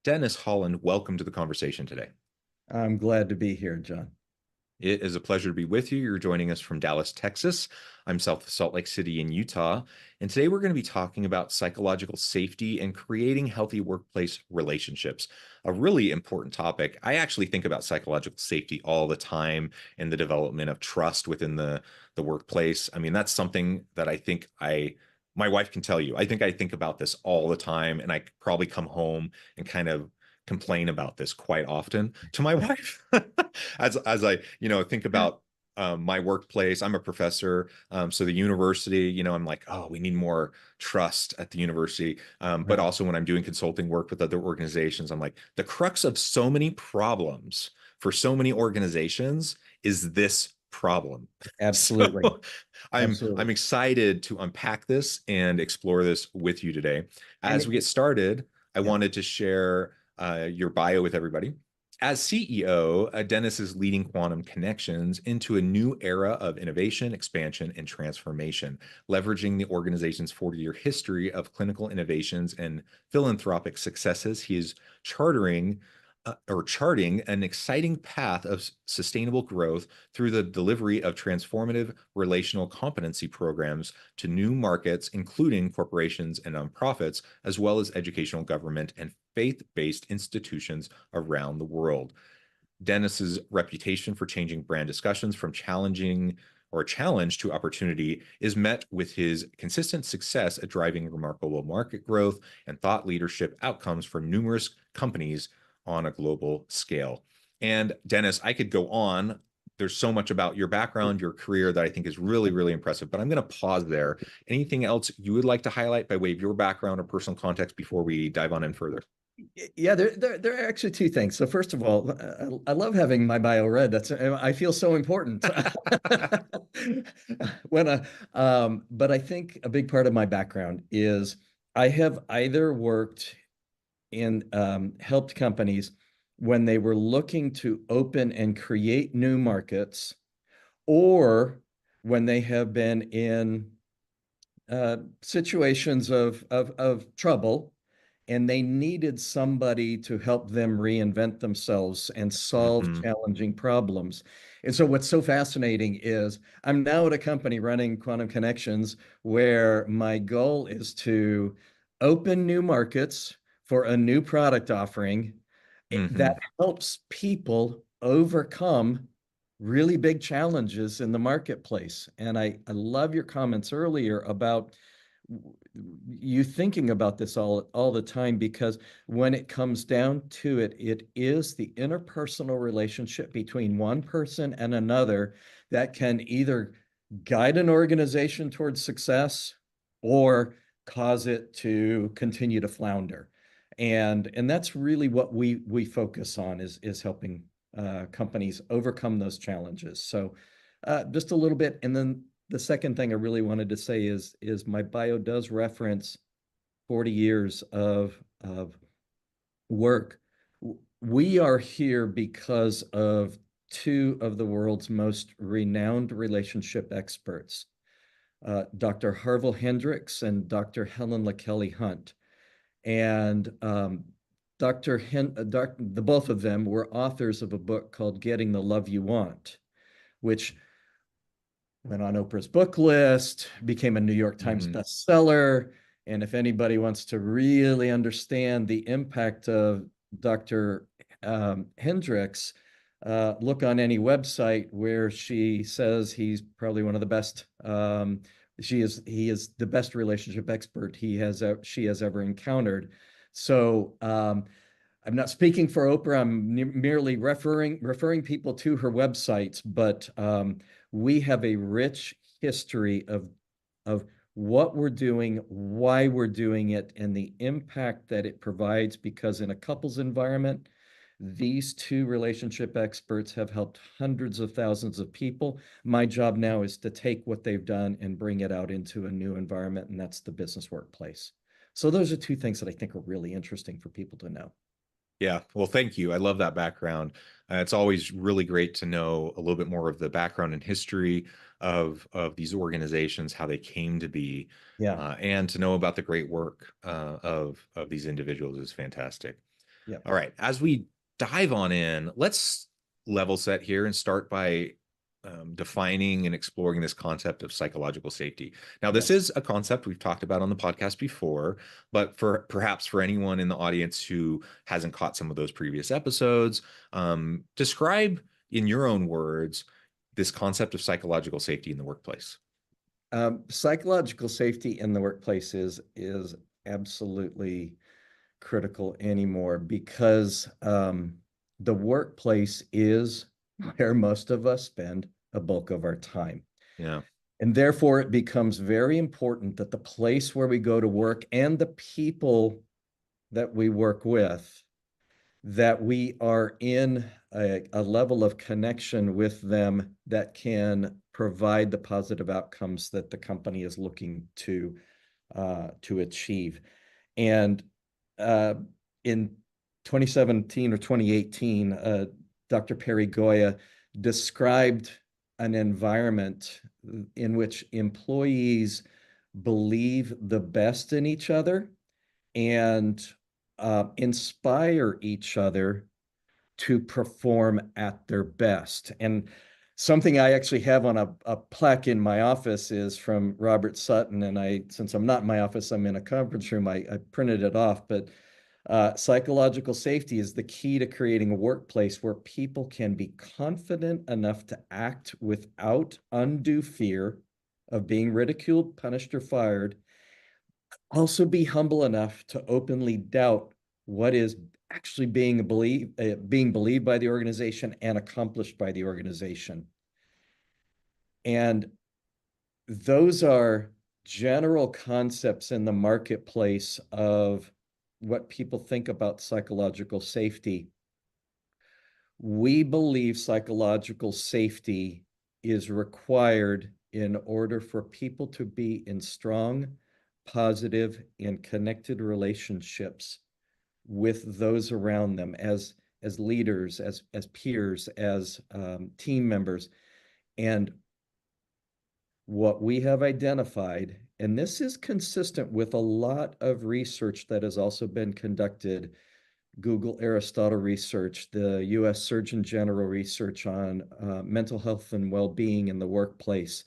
Dennis Holland, welcome to the conversation today. I'm glad to be here, John. It is a pleasure to be with you. You're joining us from Dallas, Texas. I'm south of Salt Lake City in Utah. And today we're going to be talking about psychological safety and creating healthy workplace relationships, a really important topic. I actually think about psychological safety all the time and the development of trust within the workplace. I mean, that's something that my wife can tell you. I think about this all the time, and I probably come home and kind of complain about this quite often to my wife as I think about my workplace. I'm a professor, so the university, I'm like, oh, we need more trust at the university. But Right. also when I'm doing consulting work with other organizations, I'm like, the crux of so many problems for so many organizations is this problem. Absolutely. So I'm Absolutely. excited to unpack this and explore this with you today. And As we get started, I yeah, wanted to share your bio with everybody. As CEO, Dennis is leading Quantum Connections into a new era of innovation, expansion, and transformation, leveraging the organization's 40-year history of clinical innovations and philanthropic successes. He is charting an exciting path of sustainable growth through the delivery of transformative relational competency programs to new markets, including corporations and nonprofits, as well as educational, government, and faith-based institutions around the world. Dennis's reputation for changing brand discussions from challenge to opportunity is met with his consistent success at driving remarkable market growth and thought leadership outcomes for numerous companies on a global scale. And Dennis, I could go on. There's so much about your background, your career that I think is really, really impressive, but I'm going to pause there. Anything else you would like to highlight by way of your background or personal context before we dive on in further? yeah, there are actually two things. So first of all, I love having my bio read. I feel so important when but I think a big part of my background is I have either worked in helped companies when they were looking to open and create new markets, or when they have been in situations of trouble, and they needed somebody to help them reinvent themselves and solve Mm-hmm. challenging problems. And so, what's so fascinating is I'm now at a company running Quantum Connections where my goal is to open new markets for a new product offering that Mm-hmm. helps people overcome really big challenges in the marketplace. And I love your comments earlier about you thinking about this all the time, because when it comes down to it, it is the interpersonal relationship between one person and another that can either guide an organization towards success or cause it to continue to flounder. And that's really what we focus on, is helping companies overcome those challenges. So just a little bit. And then the second thing I really wanted to say is my bio does reference 40 years of work. We are here because of two of the world's most renowned relationship experts, Dr. Harville Hendricks and Dr. Helen LaKelly Hunt. And the both of them were authors of a book called Getting the Love You Want, which went on Oprah's book list, became a New York Times Mm-hmm. bestseller. And if anybody wants to really understand the impact of Dr. Hendricks, look on any website where she says he's probably one of the best. He is the best relationship expert she has ever encountered. So I'm not speaking for Oprah. I'm merely referring people to her websites, but we have a rich history of what we're doing, why we're doing it, and the impact that it provides. Because in a couples environment, these two relationship experts have helped hundreds of thousands of people. My job now is to take what they've done and bring it out into a new environment, and that's the business workplace. So those are two things that I think are really interesting for people to know. Yeah, well, thank you. I love that background. It's always really great to know a little bit more of the background and history of these organizations, how they came to be, Yeah. and to know about the great work of these individuals is fantastic. Yeah. All right. As we dive on in, let's level set here and start by defining and exploring this concept of psychological safety. Now, this Yes. is a concept we've talked about on the podcast before, but for perhaps for anyone in the audience who hasn't caught some of those previous episodes, describe in your own words this concept of psychological safety in the workplace. Psychological safety in the workplace is absolutely critical anymore because the workplace is where most of us spend a bulk of our time. Yeah. And therefore, it becomes very important that the place where we go to work and the people that we work with, that we are in a level of connection with them that can provide the positive outcomes that the company is looking to achieve. And in 2017 or 2018, Dr. Perry Goya described an environment in which employees believe the best in each other and inspire each other to perform at their best. And something I actually have on a plaque in my office is from Robert Sutton. And since I'm not in my office, I'm in a conference room, I printed it off. But psychological safety is the key to creating a workplace where people can be confident enough to act without undue fear of being ridiculed, punished, or fired. Also be humble enough to openly doubt what is actually being believed by the organization and accomplished by the organization. And those are general concepts in the marketplace of what people think about psychological safety. We believe psychological safety is required in order for people to be in strong, positive, and connected relationships with those around them as leaders, as peers, as team members. And what we have identified, and this is consistent with a lot of research that has also been conducted, Google Aristotle research, the US Surgeon General research on mental health and well-being in the workplace,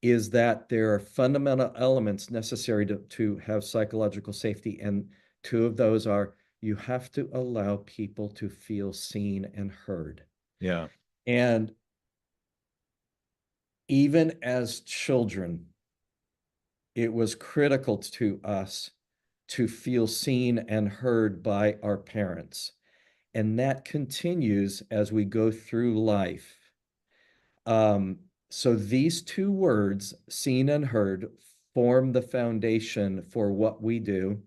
is that there are fundamental elements necessary to have psychological safety. And two of those are you have to allow people to feel seen and heard. Yeah. And even as children, it was critical to us to feel seen and heard by our parents. And that continues as we go through life. So these two words, seen and heard, form the foundation for what we do.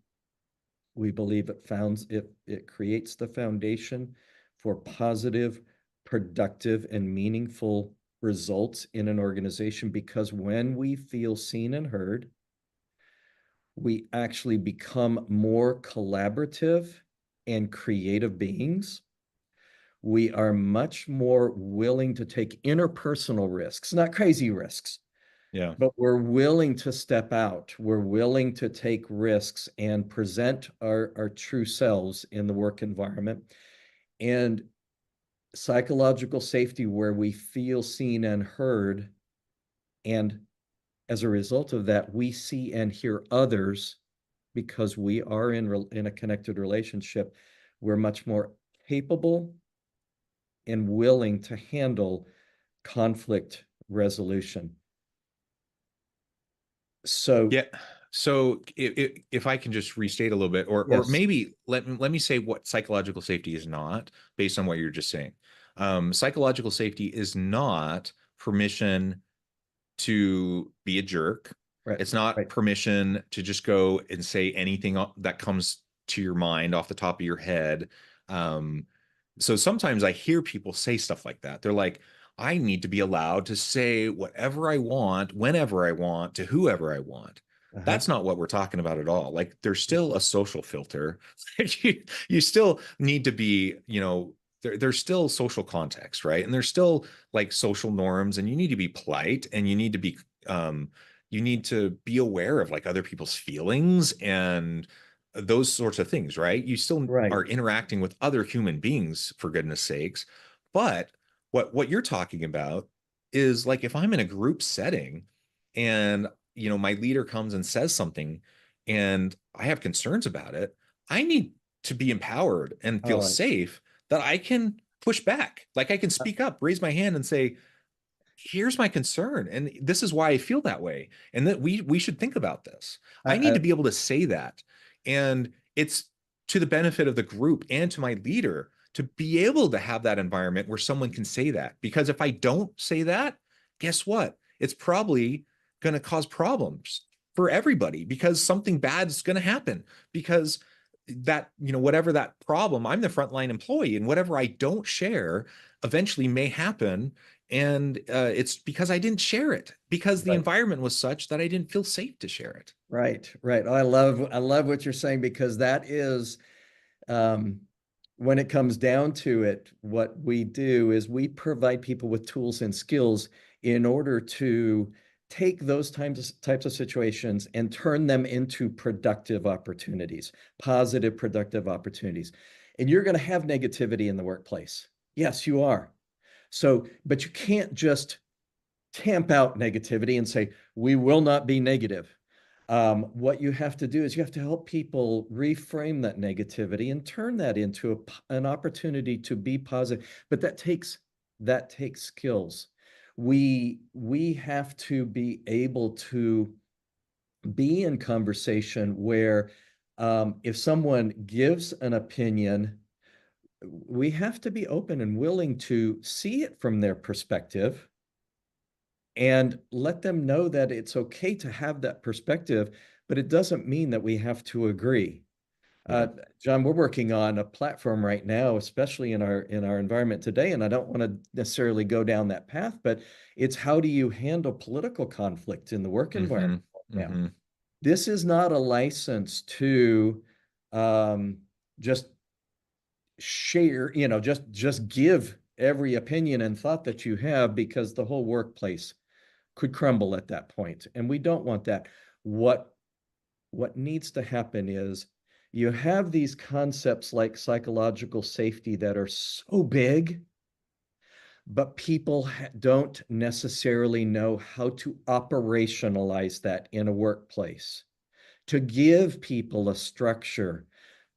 We believe it creates the foundation for positive, productive, and meaningful results in an organization, because when we feel seen and heard, we actually become more collaborative and creative beings. We are much more willing to take interpersonal risks, not crazy risks, Yeah. but we're willing to step out. We're willing to take risks and present our true selves in the work environment. And psychological safety, where we feel seen and heard, and as a result of that, we see and hear others because we are in a connected relationship. We're much more capable and willing to handle conflict resolution. So, Yeah. So if I can just restate a little bit, or yes. maybe let me say what psychological safety is not, based on what you're just saying. Psychological safety is not permission to be a jerk. Right, It's not right. permission to just go and say anything that comes to your mind off the top of your head. Um, so sometimes I hear people say stuff like that. They're like, I need to be allowed to say whatever I want, whenever I want, to whoever I want. Uh-huh. That's not what we're talking about at all. Like, there's still a social filter. You still need to be, there's still social context, right? And there's still like social norms, and you need to be polite, and you need to be aware of like other people's feelings, and those sorts of things, right? You still Right. are interacting with other human beings, for goodness sakes. But what you're talking about is like if I'm in a group setting and my leader comes and says something and I have concerns about it, I need to be empowered and feel Oh, safe that I can push back. Like I can speak up, raise my hand and say, here's my concern and this is why I feel that way, and that we should think about this. I need I to be able to say that, and it's to the benefit of the group and to my leader to be able to have that environment where someone can say that, because if I don't say that, guess what, it's probably going to cause problems for everybody, because something bad is going to happen, because that whatever that problem, I'm the frontline employee, and whatever I don't share eventually may happen. And it's because I didn't share it, because the right. environment was such that I didn't feel safe to share it. Right, right. I love what you're saying, because that is, um, when it comes down to it, what we do is we provide people with tools and skills in order to take those types of situations and turn them into productive opportunities, positive, productive opportunities. And you're going to have negativity in the workplace. Yes, you are. So, but you can't just tamp out negativity and say, we will not be negative. What you have to do is you have to help people reframe that negativity and turn that into an opportunity to be positive. But that takes skills. We have to be able to be in conversation where, if someone gives an opinion, we have to be open and willing to see it from their perspective and let them know that it's okay to have that perspective, but it doesn't mean that we have to agree. Yeah. John, we're working on a platform right now, especially in our environment today, and I don't want to necessarily go down that path, but it's how do you handle political conflict in the work Mm-hmm. environment right now? Mm-hmm. This is not a license to, um, just share, just give every opinion and thought that you have, because the whole workplace could crumble at that point, and we don't want that. What needs to happen is you have these concepts like psychological safety that are so big, but people don't necessarily know how to operationalize that in a workplace, to give people a structure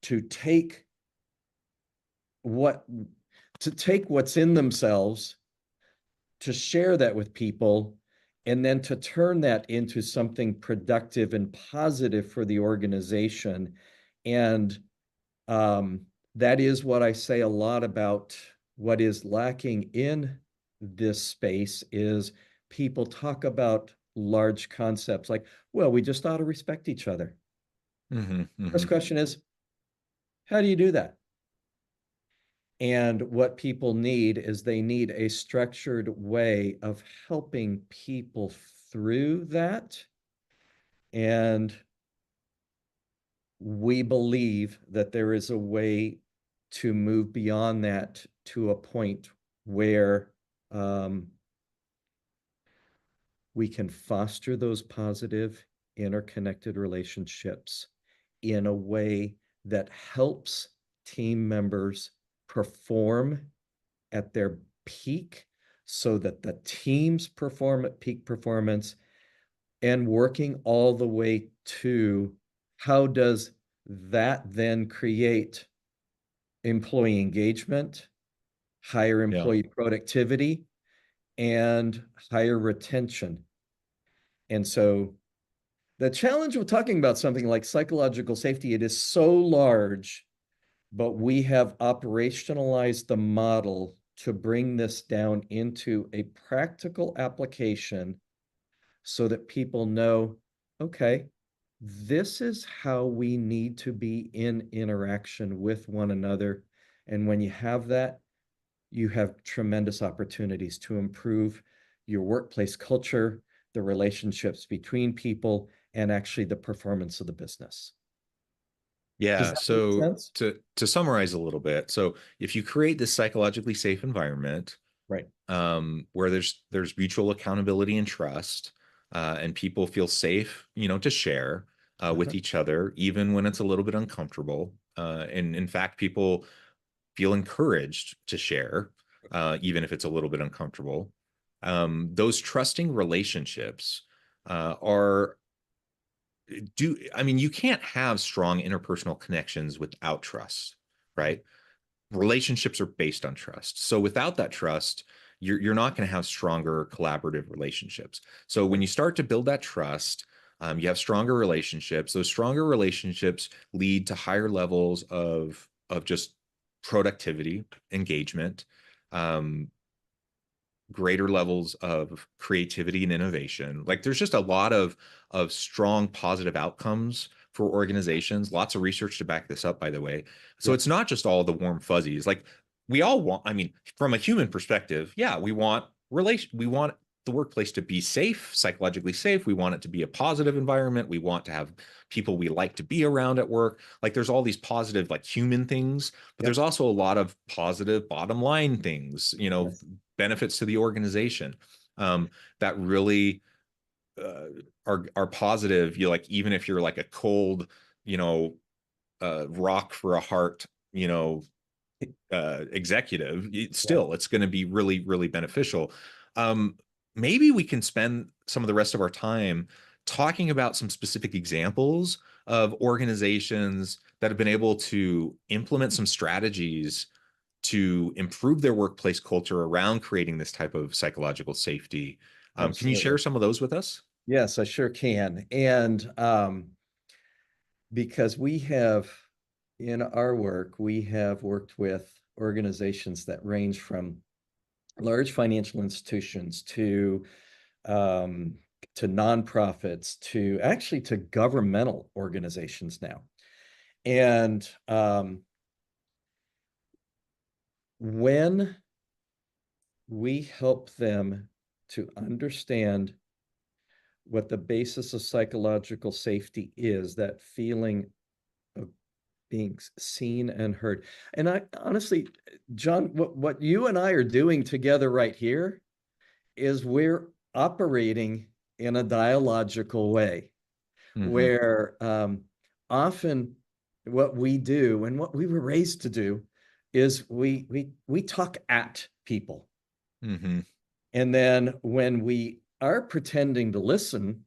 to take what to take what's in themselves, to share that with people, and then to turn that into something productive and positive for the organization. And, um, that is what I say a lot about what is lacking in this space is people talk about large concepts like, well, we just ought to respect each other. Mm-hmm. Mm-hmm. First question is, how do you do that? And what people need is they need a structured way of helping people through that. And we believe that there is a way to move beyond that to a point where, um, we can foster those positive, interconnected relationships in a way that helps team members perform at their peak, so that the teams perform at peak performance, and working all the way to how does that then create employee engagement, higher Yeah. employee productivity, and higher retention. And so the challenge with talking about something like psychological safety, it is so large, but we have operationalized the model to bring this down into a practical application so that people know, okay, this is how we need to be in interaction with one another. And when you have that, you have tremendous opportunities to improve your workplace culture, the relationships between people, and actually the performance of the business. Does Yeah. that make So sense? to summarize a little bit, so if you create this psychologically safe environment, Right. where there's mutual accountability and trust, and people feel safe, to share. with each other, even when it's a little bit uncomfortable. And in fact, people feel encouraged to share, even if it's a little bit uncomfortable. Those trusting relationships are do I mean, you can't have strong interpersonal connections without trust, right? Relationships are based on trust. So without that trust, you're not going to have stronger collaborative relationships. So when you start to build that trust, you have stronger relationships. Those stronger relationships lead to higher levels of just productivity, engagement, um, greater levels of creativity and innovation. Like there's just a lot of strong positive outcomes for organizations. Lots of research to back this up, by the way. So Yep. it's not just all the warm fuzzies. Like we all want, I mean, from a human perspective, yeah, we want the workplace to be safe, psychologically safe. We want it to be a positive environment. We want to have people we like to be around at work. Like there's all these positive like human things, but there's Yep. also a lot of positive bottom line things, Yes. benefits to the organization, um, that really uh, are positive. You like even if you're like a cold, you know, rock for a heart, executive, Right. it's going to be really really beneficial. Um, Maybe we can spend some of the rest of our time talking about some specific examples of organizations that have been able to implement some strategies to improve their workplace culture around creating this type of psychological safety. Can you share Absolutely. some of those with us? Yes, I sure can. And because we have, in our work, we have worked with organizations that range from large financial institutions um, to nonprofits to actually to governmental organizations now. And when we help them to understand what the basis of psychological safety is, that feeling of being seen and heard. And I honestly, John, what you and I are doing together right here is we're operating in a dialogical way Mm-hmm. where often what we do and what we were raised to do is we talk at people. Mm-hmm. And then when we are pretending to listen,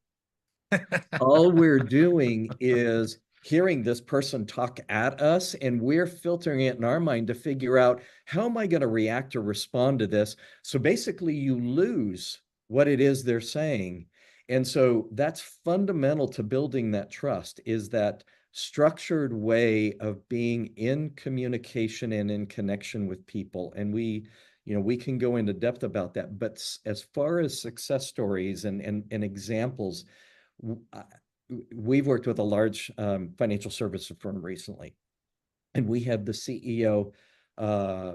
all we're doing is hearing this person talk at us, and we're filtering it in our mind to figure out how am I going to react or respond to this. So basically, you lose what it is they're saying. And so that's fundamental to building that trust is that structured way of being in communication and in connection with people. And we can go into depth about that. But as far as success stories and examples, we've worked with a large financial services firm recently, and we have the CEO. Uh,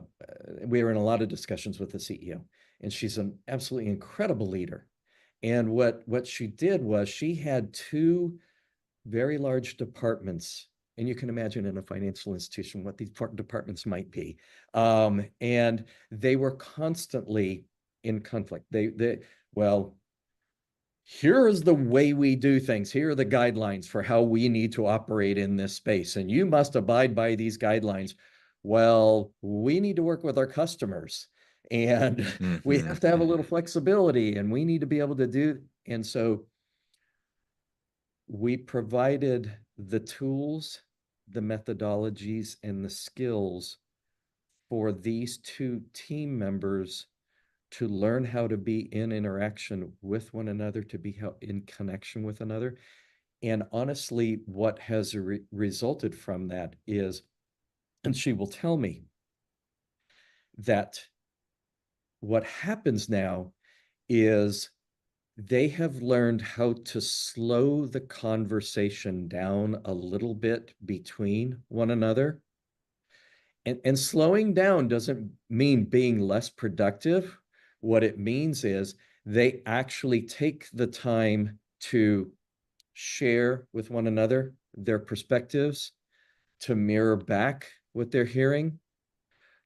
we were in a lot of discussions with the CEO, and she's an absolutely incredible leader. And what she did was she had two very large departments, and you can imagine in a financial institution what these departments might be. And they were constantly in conflict. Well, here is the way we do things. Here are the guidelines for how we need to operate in this space. And you must abide by these guidelines. Well, we need to work with our customers and we Mm-hmm. have to have a little Mm-hmm. flexibility and we need to be able to do. And so we provided the tools, the methodologies, and the skills for these two team members to learn how to be in interaction with one another, to be in connection with another. And honestly, what has resulted from that is, and she will tell me that what happens now is they have learned how to slow the conversation down a little bit between one another. And slowing down doesn't mean being less productive. What it means is they actually take the time to share with one another their perspectives, to mirror back what they're hearing,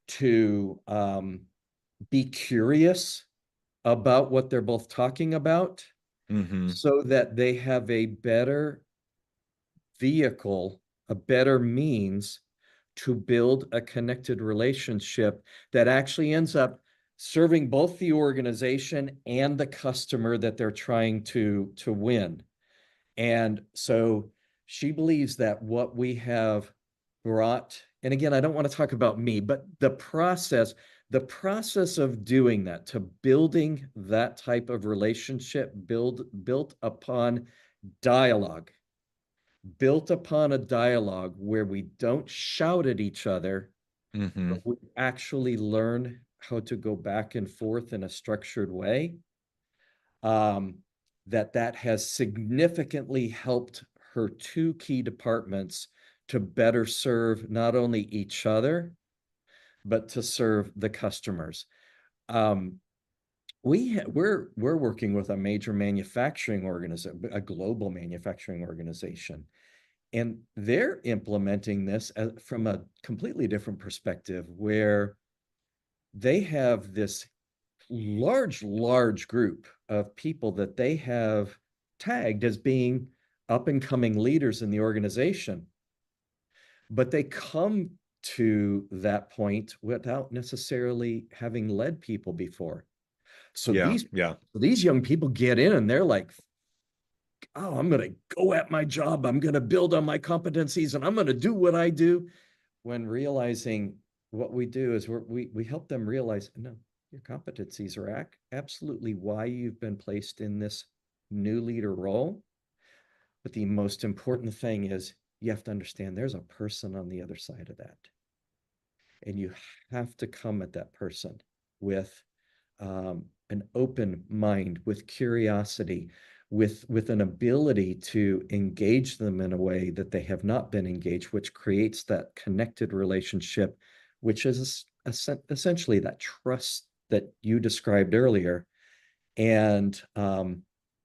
to be curious about what they're both talking about Mm-hmm. so that they have a better vehicle, a better means to build a connected relationship that actually ends up serving both the organization and the customer that they're trying to win. And so she believes that what we have brought, and again, I don't want to talk about me, but the process of doing that, to building that type of relationship, built upon dialogue, built upon a dialogue where we don't shout at each other, Hmm. but we actually learn how to go back and forth in a structured way. Um, that has significantly helped her two key departments to better serve not only each other, but to serve the customers. Um, we're working with a major manufacturing organization, a global manufacturing organization, and they're implementing this from a completely different perspective, where they have this large group of people that they have tagged as being up and coming leaders in the organization, but they come to that point without necessarily having led people before. So Yeah, yeah. these young people get in and they're like, oh, I'm going to go at my job. I'm going to build on my competencies and I'm going to do what I do. When realizing what we do is we help them realize, no, your competencies are absolutely why you've been placed in this new leader role. But the most important thing is you have to understand there's a person on the other side of that. And you have to come at that person with an open mind, with curiosity, with an ability to engage them in a way that they have not been engaged, which creates that connected relationship, which is essentially that trust that you described earlier. And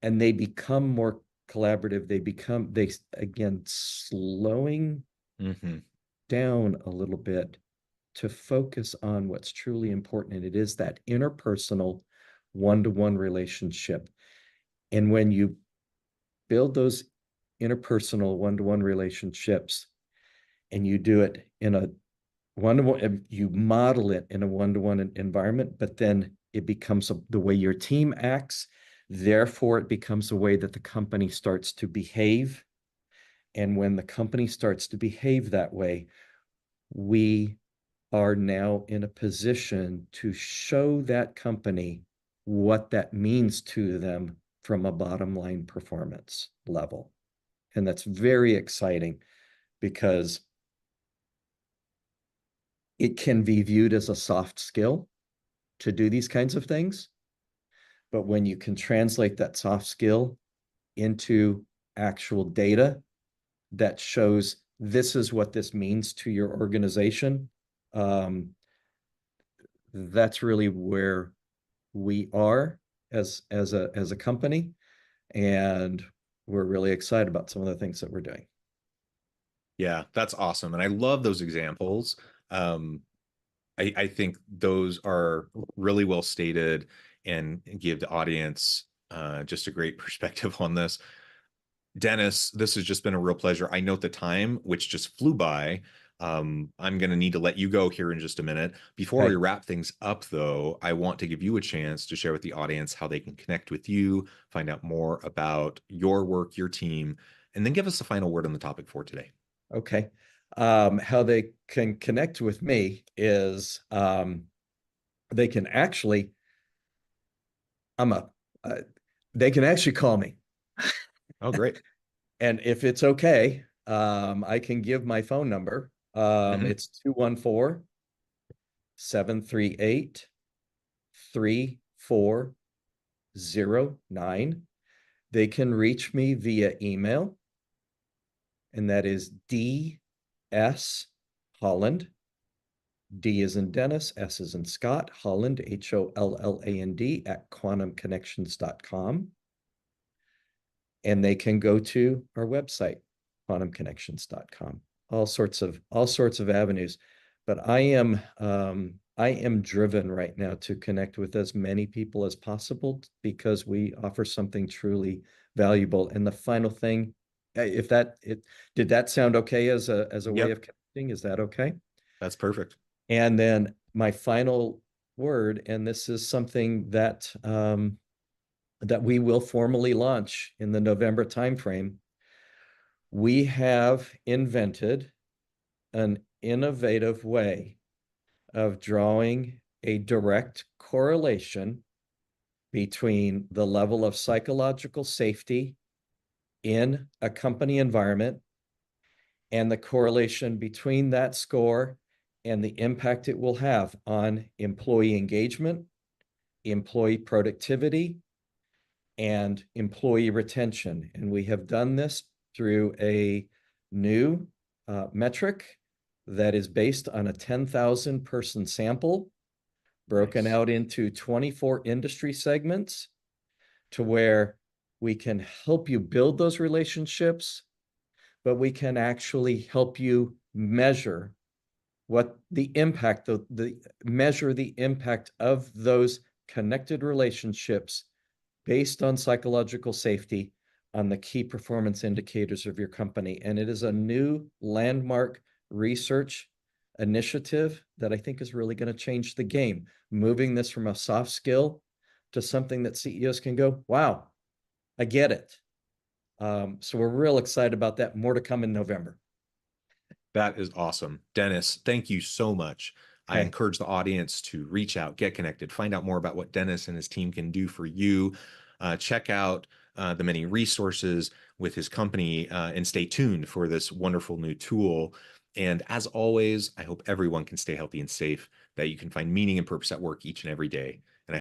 they become more collaborative. They again slowing Hmm. down a little bit to focus on what's truly important. And it is that interpersonal one-to-one relationship. And when you build those interpersonal one-to-one relationships and you do it in a one-to-one, you model it in a one-to-one environment, but then it becomes the way your team acts. Therefore, it becomes the way that the company starts to behave. And when the company starts to behave that way, we are now in a position to show that company what that means to them from a bottom line performance level. And that's very exciting because it can be viewed as a soft skill to do these kinds of things. But when you can translate that soft skill into actual data that shows this is what this means to your organization, that's really where we are as a company, and we're really excited about some of the things that we're doing. Yeah, that's awesome. And I love those examples. Um, I think those are really well stated and give the audience just a great perspective on this. Dennis, this has just been a real pleasure. I note the time, which just flew by. I'm going to need to let you go here in just a minute. Before we Okay. wrap things up, though, I want to give you a chance to share with the audience how they can connect with you, find out more about your work, your team, and then give us a final word on the topic for today. Okay. How they can connect with me is they can actually, I'm a, uh, they can actually call me. Oh, great. And if it's okay, I can give my phone number. Hmm. It's 214-738-3409. They can reach me via email, and that is DS Holland. D is in Dennis, S is in Scott, Holland, HOLLAND at quantumconnections.com. And they can go to our website, quantumconnections.com. All sorts of avenues. But I am driven right now to connect with as many people as possible because we offer something truly valuable. And the final thing if that did that sound okay as a way Yep, of connecting? Is that okay? that's perfect. And then my final word, and this is something that that we will formally launch in the November timeframe. We have invented an innovative way of drawing a direct correlation between the level of psychological safety in a company environment and the correlation between that score and the impact it will have on employee engagement, employee productivity, and employee retention. And we have done this through a new metric that is based on a 10,000 person sample broken Nice. out into 24 industry segments to where we can help you build those relationships, but we can actually help you measure what the impact, the measure the impact of those connected relationships based on psychological safety on the key performance indicators of your company. And it is a new landmark research initiative that I think is really going to change the game, moving this from a soft skill to something that CEOs can go, wow, I get it. So we're real excited about that. More to come in November. That is awesome. Dennis, thank you so much. I Okay. encourage the audience to reach out, get connected, find out more about what Dennis and his team can do for you. Check out the many resources with his company and stay tuned for this wonderful new tool. And as always, I hope everyone can stay healthy and safe, that you can find meaning and purpose at work each and every day.